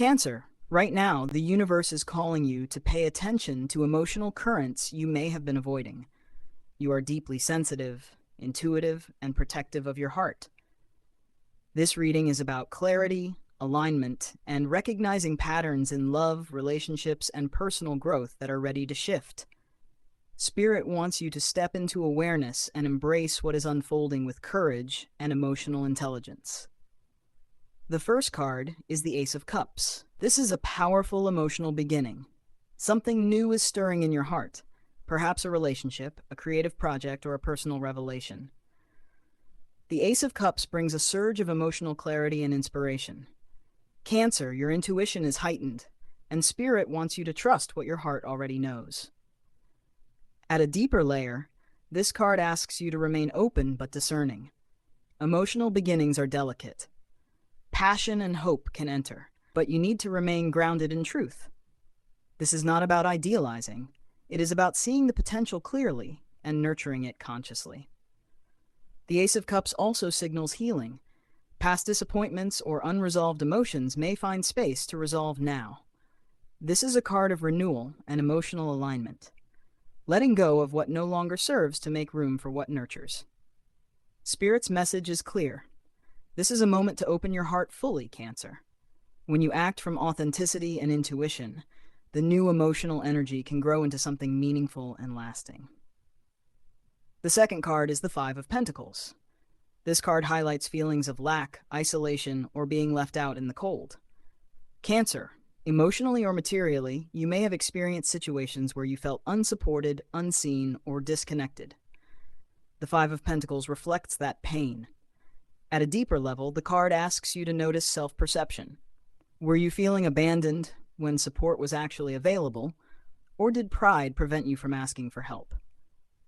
Cancer, right now, the universe is calling you to pay attention to emotional currents you may have been avoiding. You are deeply sensitive, intuitive, and protective of your heart. This reading is about clarity, alignment, and recognizing patterns in love, relationships, and personal growth that are ready to shift. Spirit wants you to step into awareness and embrace what is unfolding with courage and emotional intelligence. The first card is the Ace of Cups. This is a powerful emotional beginning. Something new is stirring in your heart, perhaps a relationship, a creative project, or a personal revelation. The Ace of Cups brings a surge of emotional clarity and inspiration. Cancer, your intuition is heightened, and Spirit wants you to trust what your heart already knows. At a deeper layer, this card asks you to remain open but discerning. Emotional beginnings are delicate. Passion and hope can enter, but you need to remain grounded in truth. This is not about idealizing. It is about seeing the potential clearly and nurturing it consciously. The Ace of Cups also signals healing. Past disappointments or unresolved emotions may find space to resolve now. This is a card of renewal and emotional alignment, letting go of what no longer serves to make room for what nurtures. Spirit's message is clear. This is a moment to open your heart fully, Cancer. When you act from authenticity and intuition, the new emotional energy can grow into something meaningful and lasting. The second card is the Five of Pentacles. This card highlights feelings of lack, isolation, or being left out in the cold. Cancer, emotionally or materially, you may have experienced situations where you felt unsupported, unseen, or disconnected. The Five of Pentacles reflects that pain. At a deeper level, the card asks you to notice self-perception. Were you feeling abandoned when support was actually available, or did pride prevent you from asking for help?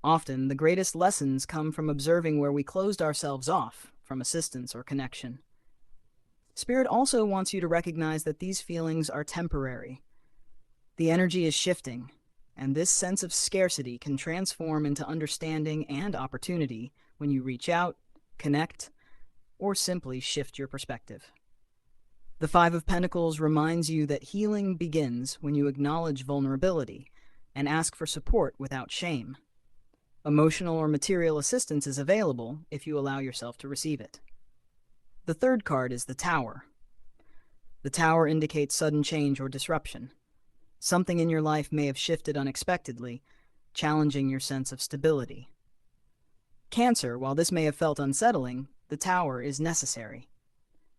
Often, the greatest lessons come from observing where we closed ourselves off from assistance or connection. Spirit also wants you to recognize that these feelings are temporary. The energy is shifting, and this sense of scarcity can transform into understanding and opportunity when you reach out, connect, or simply shift your perspective. The Five of Pentacles reminds you that healing begins when you acknowledge vulnerability and ask for support without shame. Emotional or material assistance is available if you allow yourself to receive it. The third card is the Tower. The Tower indicates sudden change or disruption. Something in your life may have shifted unexpectedly, challenging your sense of stability. Cancer, while this may have felt unsettling, the Tower is necessary.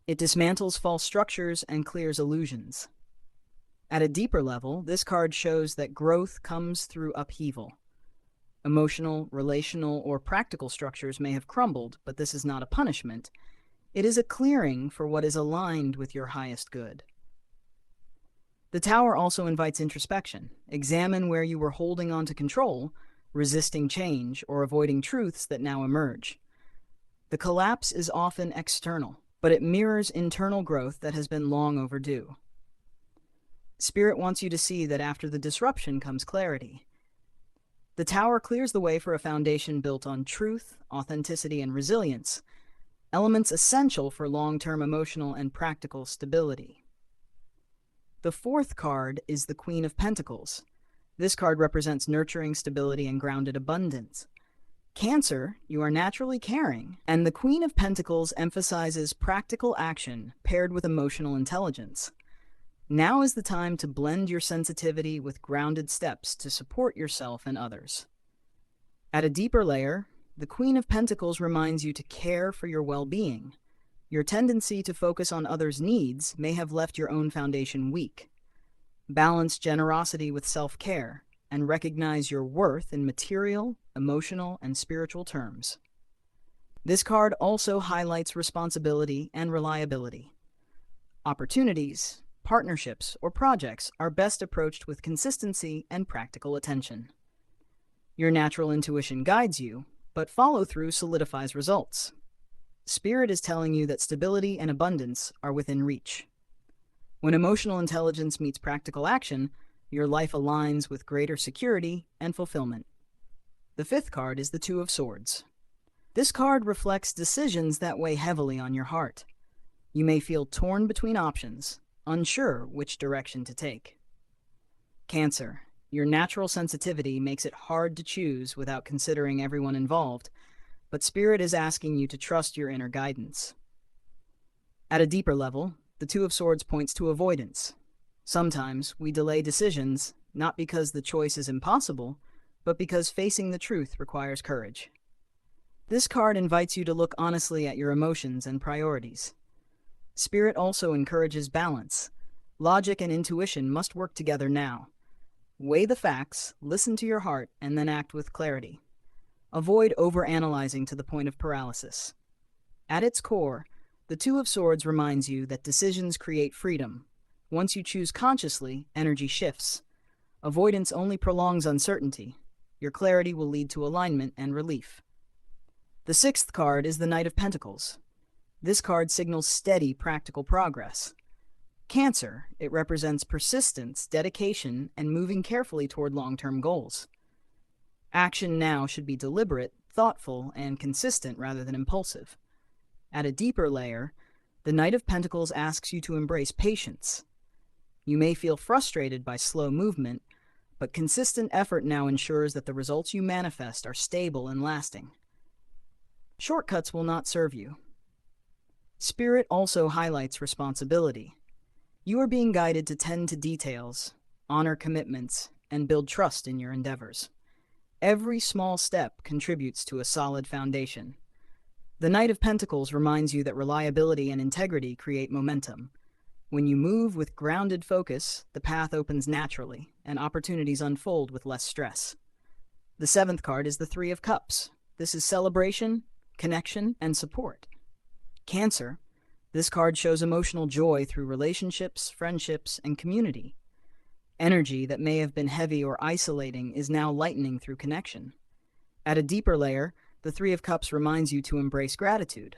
It dismantles false structures and clears illusions. At a deeper level, this card shows that growth comes through upheaval. Emotional, relational, or practical structures may have crumbled, but this is not a punishment. It is a clearing for what is aligned with your highest good. The Tower also invites introspection. Examine where you were holding on to control, resisting change, or avoiding truths that now emerge. The collapse is often external, but it mirrors internal growth that has been long overdue. Spirit wants you to see that after the disruption comes clarity. The Tower clears the way for a foundation built on truth, authenticity, and resilience, elements essential for long-term emotional and practical stability. The fourth card is the Queen of Pentacles. This card represents nurturing, stability, and grounded abundance. Cancer, you are naturally caring, and the Queen of Pentacles emphasizes practical action paired with emotional intelligence. Now is the time to blend your sensitivity with grounded steps to support yourself and others. At a deeper layer, the Queen of Pentacles reminds you to care for your well-being. Your tendency to focus on others' needs may have left your own foundation weak. Balance generosity with self-care and recognize your worth in material, emotional, and spiritual terms. This card also highlights responsibility and reliability. Opportunities, partnerships, or projects are best approached with consistency and practical attention. Your natural intuition guides you, but follow-through solidifies results. Spirit is telling you that stability and abundance are within reach. When emotional intelligence meets practical action, your life aligns with greater security and fulfillment. The fifth card is the Two of Swords. This card reflects decisions that weigh heavily on your heart. You may feel torn between options, unsure which direction to take. Cancer, your natural sensitivity makes it hard to choose without considering everyone involved, but Spirit is asking you to trust your inner guidance. At a deeper level, the Two of Swords points to avoidance. Sometimes we delay decisions, not because the choice is impossible, but because facing the truth requires courage. This card invites you to look honestly at your emotions and priorities. Spirit also encourages balance. Logic and intuition must work together now. Weigh the facts, listen to your heart, and then act with clarity. Avoid overanalyzing to the point of paralysis. At its core, the Two of Swords reminds you that decisions create freedom. Once you choose consciously, energy shifts. Avoidance only prolongs uncertainty. Your clarity will lead to alignment and relief. The sixth card is the Knight of Pentacles. This card signals steady, practical progress. Cancer, it represents persistence, dedication, and moving carefully toward long-term goals. Action now should be deliberate, thoughtful, and consistent rather than impulsive. At a deeper layer, the Knight of Pentacles asks you to embrace patience. You may feel frustrated by slow movement, but consistent effort now ensures that the results you manifest are stable and lasting. Shortcuts will not serve you. Spirit also highlights responsibility. You are being guided to tend to details, honor commitments, and build trust in your endeavors. Every small step contributes to a solid foundation. The Knight of Pentacles reminds you that reliability and integrity create momentum. When you move with grounded focus, the path opens naturally, and opportunities unfold with less stress. The seventh card is the Three of Cups. This is celebration, connection, and support. Cancer, this card shows emotional joy through relationships, friendships, and community. Energy that may have been heavy or isolating is now lightening through connection. At a deeper layer, the Three of Cups reminds you to embrace gratitude.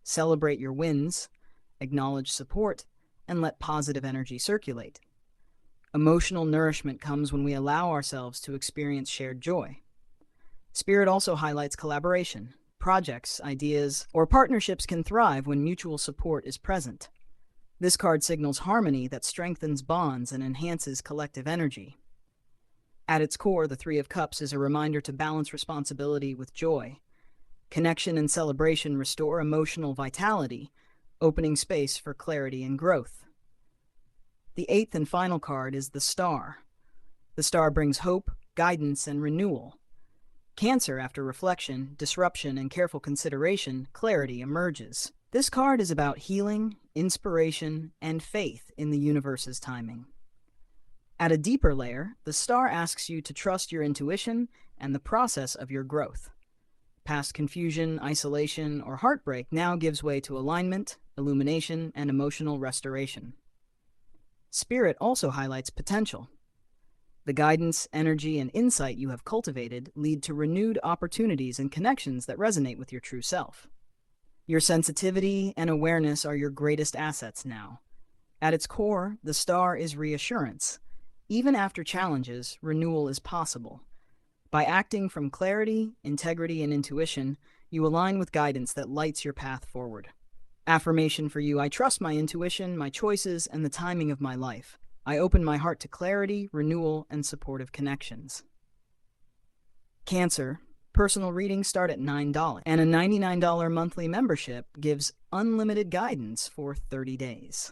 Celebrate your wins, acknowledge support, and let positive energy circulate. Emotional nourishment comes when we allow ourselves to experience shared joy. Spirit also highlights collaboration. Projects, ideas, or partnerships can thrive when mutual support is present. This card signals harmony that strengthens bonds and enhances collective energy. At its core, the Three of Cups is a reminder to balance responsibility with joy. Connection and celebration restore emotional vitality, opening space for clarity and growth. The eighth and final card is the Star. The Star brings hope, guidance, and renewal. Cancer, after reflection, disruption, and careful consideration, clarity emerges. This card is about healing, inspiration, and faith in the universe's timing. At a deeper layer, the Star asks you to trust your intuition and the process of your growth. Past confusion, isolation, or heartbreak now gives way to alignment, illumination, and emotional restoration. Spirit also highlights potential. The guidance, energy, and insight you have cultivated lead to renewed opportunities and connections that resonate with your true self. Your sensitivity and awareness are your greatest assets now. At its core, the Star is reassurance. Even after challenges, renewal is possible. By acting from clarity, integrity, and intuition, you align with guidance that lights your path forward. Affirmation for you: I trust my intuition, my choices, and the timing of my life. I open my heart to clarity, renewal, and supportive connections. Cancer, personal readings start at $9, and a $99 monthly membership gives unlimited guidance for 30 days.